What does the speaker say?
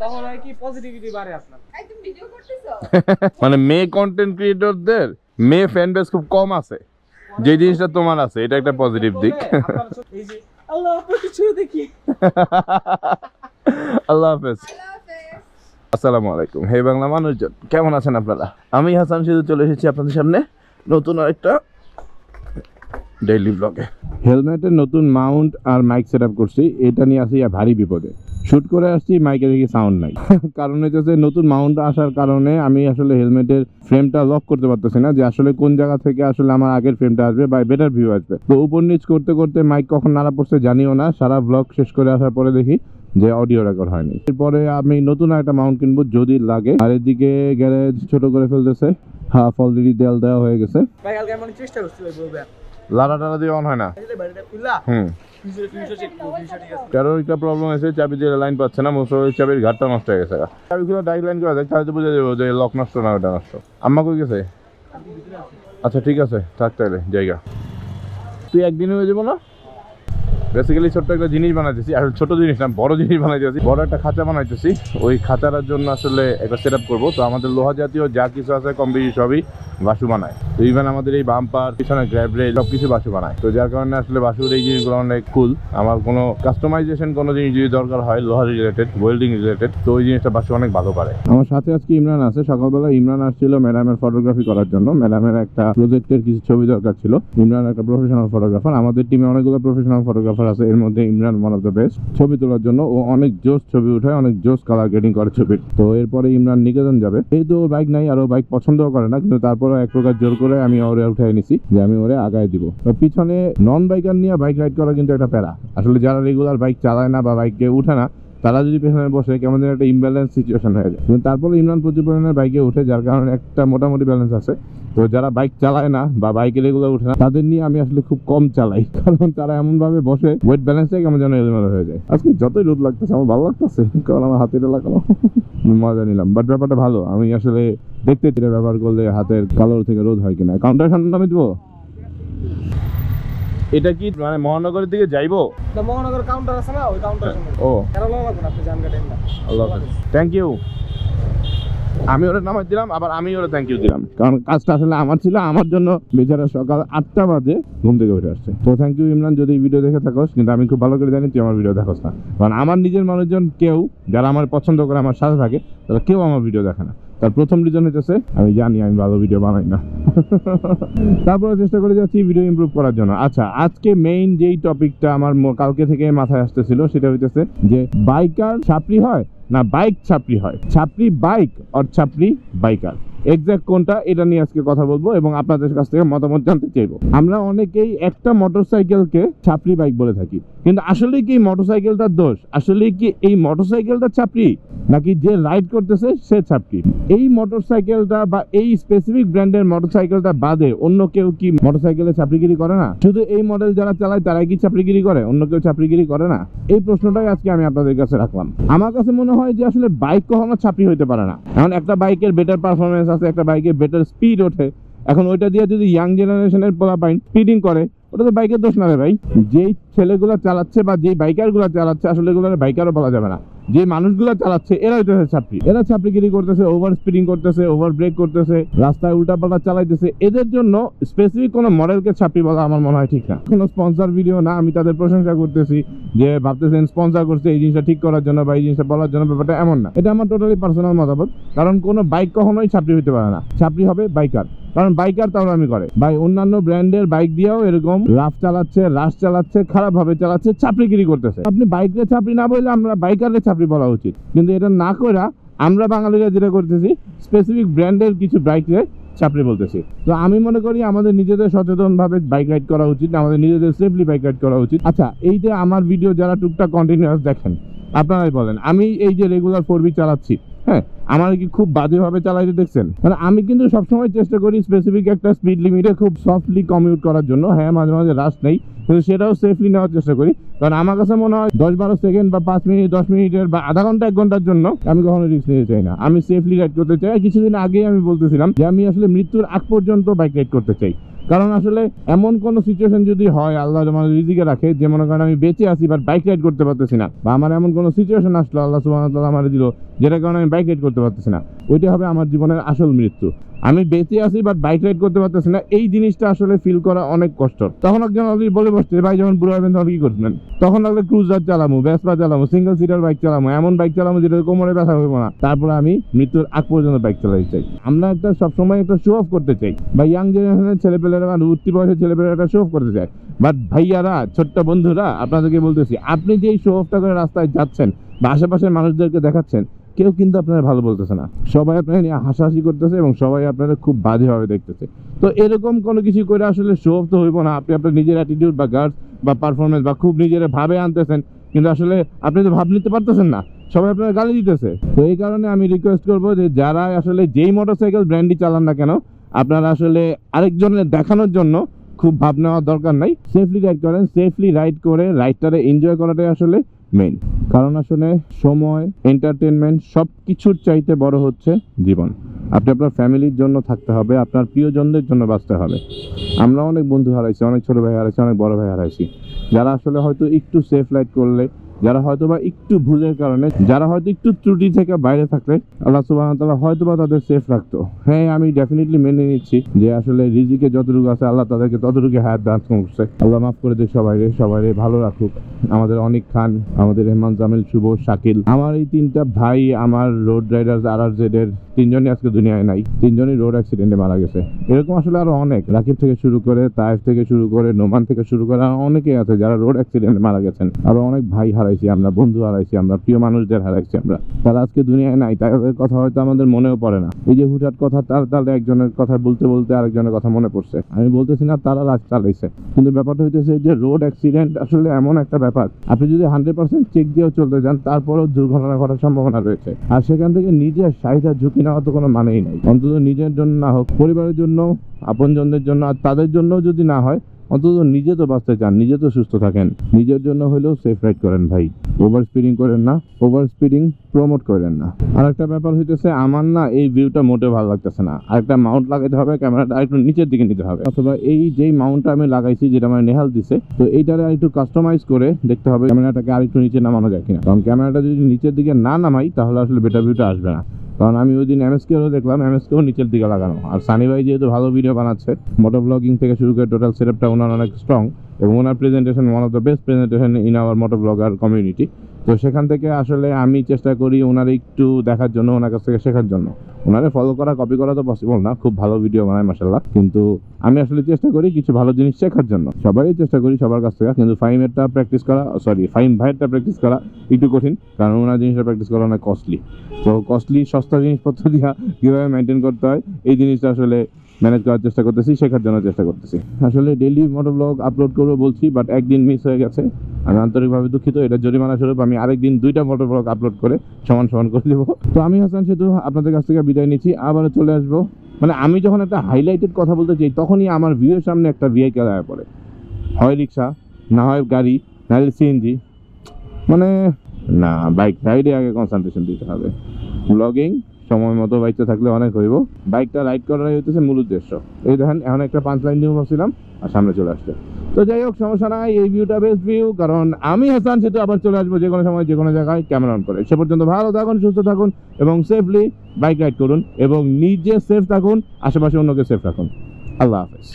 তখন হয় কি পজিটিভিটি বাড়ে আপনার। একদম ভিডিও করতেছো মানে মেয়ে কন্টেন্ট ক্রিয়েটরদের মেয়ে ফ্যান বেস খুব কম আছে, যে জিনিসটা তোমার আছে এটা একটা পজিটিভ দিক। এই যে আল্লাহ আপনাকে ছুঁয়ে দেখি। আল্লাহ হাফেজ। আসসালামু আলাইকুম হে বাংলা মানুষজন, কেমন আছেন আপনারা? আমি হাসান সিধু চলে এসেছি আপনাদের সামনে নতুন আরেকটা ডেইলি ব্লগে। হেলমেটের নতুন মাউন্ট আর মাইক সেট আপ করছি, এটা নিয়ে আসি ভারী বিপদে। শুট করে আসছি, মাইকে দেখি সাউন্ড নাই। কারণ হচ্ছে নতুন মাউন্ট আসার কারণে আমি আসলে হেলমেটের ফ্রেমটা লক করতে পারতেছি না, যে আসলে কোন জায়গা থেকে আসলে আমার আগের ফ্রেমটা আসবে বা বেটার ভিউ আসবে। তো উপর নিচ করতে করতে মাইক কখন নাড়া পড়ছে জানিও না। সারা ব্লগ শেষ করে আসার পরে দেখি যে অডিও রেকর্ড হয়নি। এরপরে আমি নতুন একটা মাউন্ট কিনবো যদি লাগে। আর এদিকে গ্যারেজ ছোট করে ফেলতেছে, হাফ অলরেডি দেয়াল দেওয়া হয়ে গেছে। ভাই কালকে আমি চেষ্টা করছি ভাই বলবে লাড়া টাড়া দিয়ে অন হয় না। কারোর একটা প্রবলেম আছে, চাবি দিয়ে লাইন পাচ্ছে না, মোটরের চাবির ঘাটটা নষ্ট হয়ে গেছে। চাবিগুলো ডাইরেক্ট লাইন করা যায়, তাহলে তো বুঝে যাবো যে লক নষ্ট না ওটা নষ্ট। আম্মা কই গেছে? আচ্ছা ঠিক আছে, থাক তাহলে জায়গা। তুই একদিনে হয়ে যাবো না? বেসিক্যালি ছোট্ট একটা জিনিস বানাইতেছি, আর ছোট জিনিস না বড় জিনিস বানাইতেছি। বড় একটা খাঁচা বানাইতেছি, ওই খাঁচাটার জন্য আসলে একটা সেট আপ করবো। তো আমাদের লোহা জাতীয় যা কিছু আছে কম বেশি সবই বাসু বানায়। তো ইভেন আমাদের এই বাম্পার পিছনে গ্র্যাব রেল সব কিছু বাসু বানায়। তো যার কারণে আসলে বাসুর এই জিনিসগুলো অনেক কুল। আমার কোনো কাস্টমাইজেশন কোনো জিনিস যদি দরকার হয় লোহা রিলেটেড, ওয়েল্ডিং রিলেটেড, তো ওই জিনিসটা বাসু অনেক ভালো পারে। আমার সাথে আজকে ইমরান আছে। সকালবেলা ইমরান আসছিল ম্যাডামের ফটোগ্রাফি করার জন্য। ম্যাডামের একটা প্রজেক্টের কিছু ছবি দরকার ছিল। ইমরান একটা প্রফেশনাল ফটোগ্রাফার, আমাদের টিমে অনেকগুলো প্রফেশনাল ফটোগ্রাফার আছে, এর মধ্যে Imran one of the best. ছবি তোলার জন্য ও অনেক জোস ছবি উঠায়, অনেক জোস কালার গ্রেডিং করে ছবির। তো এরপরে ইমরান নিকেতন যাবে, যেহেতু ওর বাইক নাই আর ও বাইক পছন্দও করে না, কিন্তু তারপরে এক প্রকার জোর করে আমি ওরে উঠাই নিছি যে আমি ওরে আগায় দিব। তো পিছনে নন বাইকার নিয়ে বাইক রাইড করা কিন্তু একটা প্যারা। আসলে যারা রেগুলার বাইক চালায় না বা বাইকে উঠে না, তারা যদি পেছনে বসে কেমন যেন একটা ইমব্যালেন্স সিচুয়েশন হয়ে যায়। কিন্তু তারপরে ইমরান প্রচুর পরিমাণে বাইকে উঠে, যার কারণে একটা মোটামুটি ব্যালেন্স আছে। তো যারা বাইক চালায় না বা বাইকে রেগুলার উঠে না, তাদের নিয়ে আমি আসলে খুব কম চালাই, কারণ তারা এমন ভাবে বসে ওয়েট ব্যালেন্সটাই কেমন যেন এলোমেলো হয়ে যায়। আজকে যতই রোদ লাগতেছে আমার ভালো লাগতেছে, কারণ আমার হাতের লাগানো মজা নিলাম। বাট ব্যাপারটা ভালো, আমি আসলে দেখতে চেয়ে ব্যবহার করলে হাতের কালোর থেকে রোদ হয় কিনা। কাউন্টার সামনে আমি দেবো। এটা কি মানে মহানগরের দিকে যাইবো? মহানগর কাউন্টার আছে না, ওই কাউন্টার সামনে। ও কেন লাগবে আপনি জান কাটেন না। আল্লাহ হাফেজ, থ্যাংক ইউ। আমি ওরা নামাই দিলাম, আবার আমি ওরা থ্যাংক ইউ দিলাম, কারণ কাজটা আসলে আমার ছিল। আমার জন্য বেচারা সকাল 8টা বাজে ঘুম থেকে উঠে আসছে। তো থ্যাংক ইউ ইমরান, যদি ভিডিও দেখে থাকোস। কিন্তু আমি খুব ভালো করে জানি তুই আমার ভিডিও দেখোস না, কারণ আমার নিজের মানুষজন কেউ যারা আমার পছন্দ করে আমার সাথে থাকে, তারা কেউ আমার ভিডিও দেখে না। তার প্রথম রিজন হচ্ছে আমি জানি আমি ভালো ভিডিও বানাই না। তারপরে চেষ্টা করে যাচ্ছি ভিডিও ইমপ্রুভ করার জন্য। আচ্ছা, আজকে মেইন যেই টপিকটা আমার কালকে থেকে মাথায় আসতেছিল সেটা হইতেছে যে বাইকার ছাপরি হয় না বাইক ছাপরি হয়, ছাপরি বাইক আর ছাপরি বাইকার, এক্সাক্ট কোনটা এটা নিয়ে আজকে কথা বলবো এবং আপনাদের কাছ থেকে মতামত জানতে চাইবো। আমরা অনেকেই একটা মোটরসাইকেলকে ছাপরি বাইক বলে থাকি, কিন্তু আসলে কি মোটরসাইকেলটার দোষ? আসলে কি এই মোটরসাইকেলটা ছাপরি নাকি যে রাইড করতেছে সে ছাপরি? এই মোটরসাইকেলটা বা এই স্পেসিফিক ব্র্যান্ডের মোটরসাইকেলটা বাদে অন্য কেউ কি মোটরসাইকেলে ছাপরিগিরি করে না? শুধু এই মডেল যারা চালায় তারাই কি ছাপরিগিরি করে, অন্য কেউ ছাপরিগিরি করে না? এই প্রশ্নটাই আজকে আমি আপনাদের কাছে রাখলাম। আমার কাছে মনে হয় যে আসলে বাইক কখনো ছাপরি হইতে পারে না। এখন একটা বাইকের বেটার পারফরমেন্স আছে, একটা বাইকের বেটার স্পিড ওঠে। এখন ওইটা দিয়ে যদি ইয়াং জেনারেশনের পোলাপাইন স্পিডিং করে, ওটা তো বাইকের দোষ না রে ভাই। যেই ছেলেগুলো চালাচ্ছে বা যেই বাইকারগুলো চালাচ্ছে, আসলে এগুলো বাইকারও বলা যাবে না, যে মানুষগুলো চালাচ্ছে এরা হইতেছে ছাপরি। এরা ছাপরিগিরি করতেছে, ওভার স্পিডিং করতেছে, ওভার ব্রেক করতেছে, রাস্তায় উল্টাপাল্টা চালাইতেছে। এদের জন্য স্পেসিফিক কোনো মডেলকে ছাপরি বলা আমার মনে হয় ঠিক না। কোনো স্পন্সর ভিডিও না, আমি তাদের প্রশংসা করতেছি যে ভাবতেছেন স্পন্সর করছে এই জিনিসটা ঠিক করার জন্য বা এই জিনিসটা বলার জন্য, ব্যাপারটা এমন না। এটা আমার টোটালি পার্সোনাল মতামত। কারণ কোনো বাইক কখনোই ছাপরি হইতে পারে না, ছাপরি হবে বাইকার। কারণ বাইকার তাহলে আমি করে ভাই অন্যান্য ব্র্যান্ডের বাইক দিয়েও এরকম রাফ চালাচ্ছে, রাশ চালাচ্ছে, খারাপ ভাবে চালাচ্ছে, ছাপরিগিরি করতেছে। আপনি বাইকের ছাপরি না বললে আমরা বাইকারের ছাপরি বলা উচিত, কিন্তু এটা না করে আমরা বাঙালিরা যেটা করতেছি স্পেসিফিক ব্র্যান্ডের কিছু বাইকে ছাপরি বলতেছি। তো আমি মনে করি আমাদের নিজেদের সচেতন ভাবে বাইক রাইড করা উচিত, আমাদের নিজেদের সেফলি বাইক রাইড করা উচিত। আচ্ছা, এই যে আমার ভিডিও যারা টুকটাক কন্টিনিউয়াস দেখেন, আপনারাই বলেন আমি এই যে রেগুলার 4B চালাচ্ছি, হ্যাঁ, আমার কি খুব বাজেভাবে চালাইতে দেখছেন? মানে আমি কিন্তু সবসময় চেষ্টা করি স্পেসিফিক একটা স্পিড লিমিটে খুব সফটলি কমিউট করার জন্য। হ্যাঁ, মাঝে মাঝে রাশ নেই, কিন্তু সেটাও সেফলি নেওয়ার চেষ্টা করি। কারণ আমার কাছে মনে হয় 10-12 সেকেন্ড বা 5 মিনিট 10 মিনিটের বা আধা ঘন্টা 1 ঘন্টার জন্য আমি কখনো রিস্ক নিতে চাই না। আমি সেফলি রাইড করতে চাই। কিছুদিন আগেই আমি বলতেছিলাম যে আমি আসলে মৃত্যুর আগ পর্যন্ত বাইক রাইড করতে চাই। কারণ আসলে এমন কোনো সিচুয়েশন যদি হয় আল্লাহ আমার রিজিকে রাখে যে মনে করেন আমি বেঁচে আছি বাট বাইক রাইড করতে পারতেছি না, বা আমার এমন কোনো সিচুয়েশন আসলো আল্লাহ সুবহানাহু ওয়া তাআলা আমার দিল যেটার কারণে আমি বাইক রাইড করতে পারতেছি না, ওইটা হবে আমার জীবনের আসল মৃত্যু। আমি বেঁচে আছি বাট বাইক রাইড করতে পারতেছি না, এই জিনিসটা আসলে ফিল করা অনেক কষ্ট। তখন একজন অলরেডি বলে বসছে ভাই যখন বুড়ো হবেন তখন কি করবেন, তখন লাগলে ক্রুজার চালামো, ভেসপা চালামো, সিঙ্গেল সিটার বাইক চালামো, এমন বাইক চালামো যেটা কোমরে ব্যথা হবে না, তারপরে আমি মৃত্যুর আগ পর্যন্ত বাইক চালাতে চাই। আমরা একটা সবসময় একটা শো অফ করতে চাই, বা ইয়াং জেনারেশনের ছেলেপেলেরা বা উঠতি বয়সের ছেলেপেলেরা একটা শো অফ করতে চায়। বাট ভাইয়ারা, ছোট্ট বন্ধুরা, আপনাদেরকে বলতেছি, আপনি যেই শো অফটা করে রাস্তায় যাচ্ছেন বা আশেপাশের মানুষদেরকে দেখাচ্ছেন, কেউ কিন্তু আপনারা ভালো বলতেছে না, সবাই আপনারা নিয়ে হাসাহাসি করতেছে এবং সবাই আপনারা খুব বাজেভাবে দেখতেছে। তো এরকম কোনো কিছু করে আসলে শো অফ তো হইব না। আপনি আপনার নিজের অ্যাটিটিউড বা গার্ডস বা পারফরমেন্স বা খুব নিজের ভাবে আনতেছেন, কিন্তু আসলে আপনি তো ভাব নিতে পারতেছেন না, সবাই আপনার গালি দিতেছে। তো এই কারণে আমি রিকোয়েস্ট করবো যে যারা আসলে যেই মোটরসাইকেল ব্র্যান্ডই চালান না কেন, আপনারা আসলে আরেকজনের দেখানোর জন্য খুব ভাব নেওয়ার দরকার নাই। সেফলি রাইড করেন, সেফলি রাইড করে রাইডটারে এনজয় করাটাই আসলে মেইন। কারণ আসলে সময়, এন্টারটেনমেন্ট সব কিছুর চাইতে বড় হচ্ছে জীবন। আপনি আপনার ফ্যামিলির জন্য থাকতে হবে, আপনার প্রিয়জনদের জন্য বাঁচতে হবে। আমরা অনেক বন্ধু হারাইছি, অনেক ছোট ভাই হারাইছি, অনেক বড় ভাই হারাইছি, যারা আসলে হয়তো একটু সেফ রাইড করলে, যারা হয়তো বা একটু ভুলের কারণে, যারা হয়তো একটু ত্রুটি থেকে বাইরে থাকলে আল্লাহ সুবহানাহু ওয়া তাআলা হয়তো বা তাদের সেফ রাখতো। হ্যাঁ, আমি ডেফিনেটলি মেনে নিচ্ছি যে আসলে রিজিকে যতটুকু আছে আল্লাহ তাদেরকে ততটুকু হায়াত দান করছে। আল্লাহ মাফ করে দেয় সবাইরে ভালো রাখুক। আমাদের অনিক খান, আমাদের রেহমান, জামিল, শুভ, শাকিল, আমার এই তিনটা ভাই, আমার রোড রাইডার্স RRZ এর তিনজনই আজকে দুনিয়ায় নাই, তিনজনই রোড অ্যাক্সিডেন্টে মারা গেছে। এরকম আসলে আরো অনেক, রাকিব থেকে শুরু করে, তায়েফ থেকে শুরু করে, নোমান থেকে শুরু করে আর অনেকেই আছে যারা রোড অ্যাক্সিডেন্টে মারা গেছেন। আরো অনেক ভাই হারাইছি আমরা, বন্ধু হারাইছি আমরা, প্রিয় মানুষদের হারাইছি আমরা, তারা আজকে দুনিয়ায় নাই। তাদের কথা হয়তো আমাদের মনেও পড়ে না। এই যে হুটহাট কথা, তার একজনের কথা বলতে বলতে আরেকজনের কথা মনে পড়ছে। আমি বলতেছি না তারা রাগ চালাইছে, কিন্তু ব্যাপারটা হইতেছে যে রোড অ্যাক্সিডেন্ট আসলে এমন একটা ব্যাপার, আপনি যদি 100% চেক দিয়েও চলতে যান তারপরেও দুর্ঘটনা ঘটার সম্ভাবনা রয়েছে। আর সেখান থেকে নিজের সাহিত্য ঝুঁকি নেওয়া তো কোনো মানেই নাই। অন্তত নিজের জন্য না হোক, পরিবারের জন্য, আপনজনদের জন্য, আর তাদের জন্য যদি না হয়, অন্তত নিজে তো বাঁচতে চান, নিজে তো সুস্থ থাকেন, নিজের জন্য হলেও সেফ রাইড করেন ভাই। ওভার স্পিডিং করেন না, ওভার স্পিডিং প্রমোট করেন না। আর একটা ব্যাপার হইতেছে, আমার না এই ভিউটা মোটে ভালো লাগতেছে না, আরেকটা মাউন্ট লাগাইতে হবে, ক্যামেরাটা একটু নিচের দিকে নিতে হবে, অথবা এই যেই মাউন্টটা আমি লাগাইছি, যেটা আমার নেহাল দিছে, তো এইটারে একটু কাস্টমাইজ করে দেখতে হবে ক্যামেরাটাকে আরেকটু নিচে নামানো যায় কিনা। কারণ ক্যামেরাটা যদি নিচের দিকে না নামাই তাহলে আসলে বেটার ভিউটা আসবে না। কারণ আমি ওই দিন MSKও দেখলাম, MSKও নিচের দিকে লাগানো। আর সানি ভাই যেহেতু ভালো ভিডিও বানাচ্ছে, মোটো ব্লগিং থেকে শুরু করে টোটাল সেটআপটা ওনার অনেক স্ট্রং, এবং ওনার presentation one of the best presentation in our moto blogger community. তো সেখান থেকে আসলে আমি চেষ্টা করি ওনার একটু দেখার জন্য, ওনার কাছ থেকে শেখার জন্য। ওনারে ফলো করা, কপি করা তো পসিবল না, খুব ভালো ভিডিও বানায় মাশাআল্লাহ, কিন্তু আমি আসলে চেষ্টা করি কিছু ভালো জিনিস শেখার জন্য। সবাই চেষ্টা করি সবার কাছ থেকে, কিন্তু ফাহিম ভাইয়েরটা প্র্যাকটিস করা একটু কঠিন, কারণ ওনার জিনিসটা প্র্যাকটিস করা অনেক কস্টলি। তো কস্টলি সস্তা জিনিসপত্র দিয়া কীভাবে মেনটেন করতে হয়, এই জিনিসটা আসলে ম্যানেজ করার চেষ্টা করতেছি, শেখার জন্য চেষ্টা করতেছি। আসলে ডেইলি মোটো ব্লগ আপলোড করবো বলছি, বাট একদিন মিস হয়ে গেছে, আমি আন্তরিকভাবে দুঃখিত। এটা জরিমানা স্বরূপ আমি আরেকদিন 2টা মোটো ব্লগ আপলোড করে সমান করে দেবো। তো আমি হাসান সেতু আপনাদের কাছ থেকে বিদায় নিচ্ছি, আবারও চলে আসবো। মানে আমি যখন একটা হাইলাইটেড কথা বলতে চাই, তখনই আমার ভিউয়ের সামনে একটা ভেহিকেল আয়া পড়ে, হয় রিক্সা, না হয় গাড়ি, নাহলে CNG। মানে না, বাইক রাইডে আগে কনসেন্ট্রেশন দিতে হবে। ব্লগিং সময় মতো বাইকটা থাকলে অনেক হইব, বাইকটা রাইড করাই হইতেছে মূল উদ্দেশ্য। এই দেখেন এখন একটা 5 লাইন নিয়ে ভাবছিলাম আর সামনে চলে আসছে। তো যাই হোক, সমস্যা নাই, এই ভিউটা বেস্ট ভিউ, কারণ আমি হাসান সেতু আবার চলে আসবো যে কোনো সময়, যে কোনো জায়গায় ক্যামেরা অন করে। সে পর্যন্ত ভালো থাকুন, সুস্থ থাকুন এবং সেফলি বাইক রাইড করুন, এবং নিজে সেফ থাকুন, আশেপাশে অন্যকে সেফ রাখুন। আল্লাহ হাফেজ।